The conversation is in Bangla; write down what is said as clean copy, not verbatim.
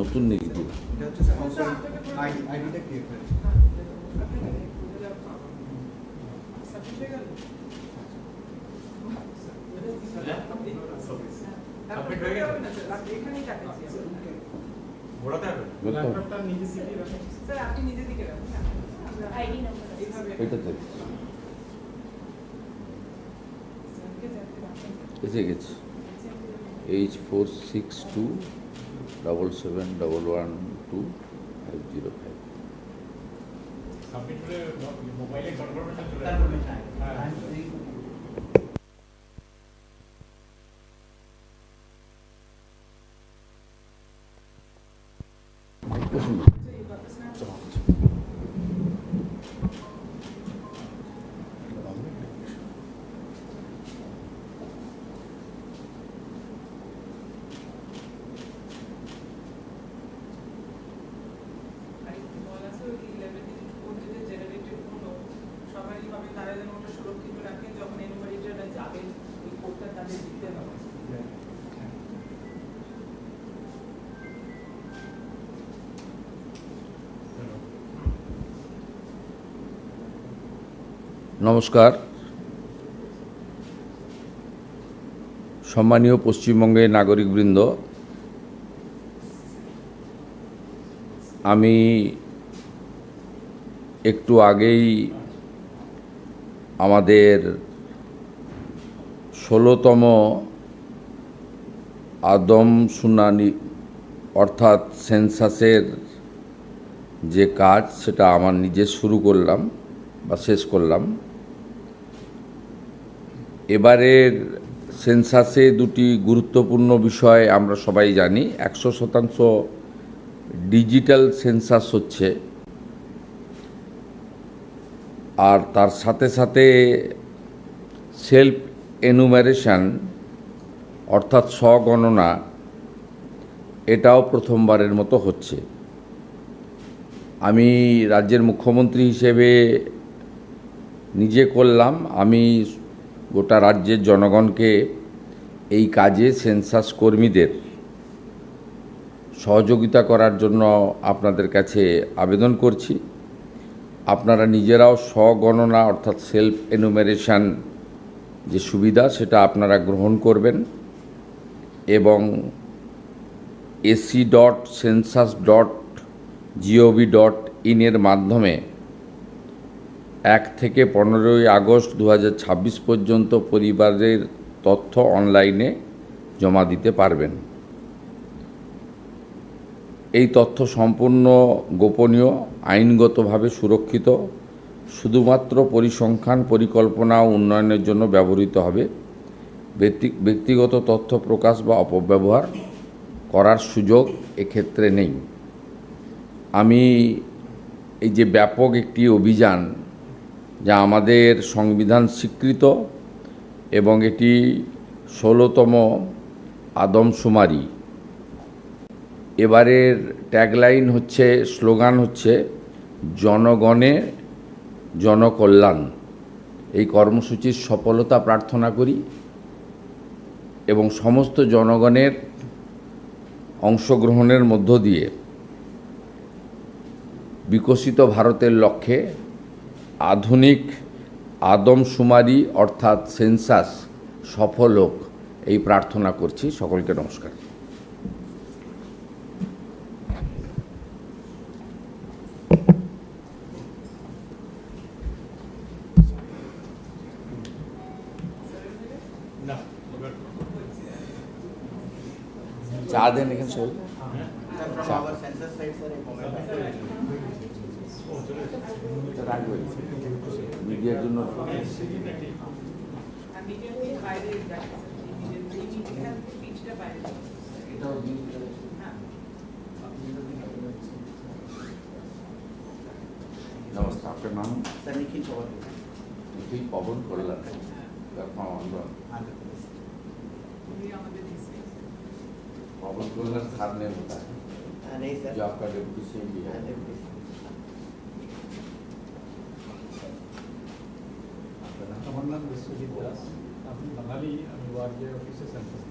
নতুন নাকি? এটা হচ্ছে স্যার হাউস আইডিটা ক্রিয়েট হয়েছে। এসে গেছে H46277112505। নমস্কার। সম্মানীয় পশ্চিমবঙ্গের নাগরিকবৃন্দ, আমি একটু আগেই আমাদের 16তম আদমশুমারি অর্থাৎ সেন্সাসের যে কাজ সেটা আমার নিজে শুরু করলাম বা শেষ করলাম। এবারের সেন্সাসে দুটি গুরুত্বপূর্ণ বিষয় আমরা সবাই জানি। 100% ডিজিটাল সেন্সাস হচ্ছে, আর তার সাথে সাথে সেলফ এনুমারেশন অর্থাৎ স্বগণনা, এটাও প্রথমবারের মতো হচ্ছে। আমি রাজ্যের মুখ্যমন্ত্রী হিসেবে নিজে করলাম, আমি গোটা রাজ্যের জনগণকে এই কাজে সেন্সাস কর্মীদের সহযোগিতা করার জন্য আপনাদের কাছে আবেদন করছি। আপনারা নিজেরাও স্বগণনা অর্থাৎ সেলফ এনুমারেশন যে সুবিধা সেটা আপনারা গ্রহণ করবেন এবং ac.census.gov.in এর মাধ্যমে 1 থেকে 15 আগস্ট 2026 পর্যন্ত পরিবারের তথ্য অনলাইনে জমা দিতে পারবেন। এই তথ্য সম্পূর্ণ গোপনীয়, আইনগতভাবে সুরক্ষিত, শুধুমাত্র পরিসংখ্যান, পরিকল্পনা ও উন্নয়নের জন্য ব্যবহৃত হবে। ব্যক্তিগত তথ্য প্রকাশ বা অপব্যবহার করার সুযোগ এক্ষেত্রে নেই। আমি এই যে ব্যাপক একটি অভিযান, যা আমাদের সংবিধান স্বীকৃত এবং এটি 16তম আদমশুমারি, এবারের ট্যাগলাইন হচ্ছে, স্লোগান হচ্ছে জনগণে জনকল্যাণ। এই কর্মসূচির সফলতা প্রার্থনা করি এবং সমস্ত জনগণের অংশগ্রহণের মধ্য দিয়ে বিকশিত ভারতের লক্ষ্যে আধুনিক আদমশুমারি অর্থাৎ সেন্সাস সফল হোক, এই প্রার্থনা করছি। সকলকে নমস্কার। চা দেন এখানে সবাই। মিডিয়ার জন্য নমস্কার। আপনার নাম? নিখিল পবন কল্যাণ। पवन कल्याण खान ने बताया नहीं सर, जो आपका डिप्टी सीएम भी है। আমার নাম বিশ্বজিৎ দাস, আমি বাঙালি, আমি ওয়ার্ড অফিসে সেন্সাস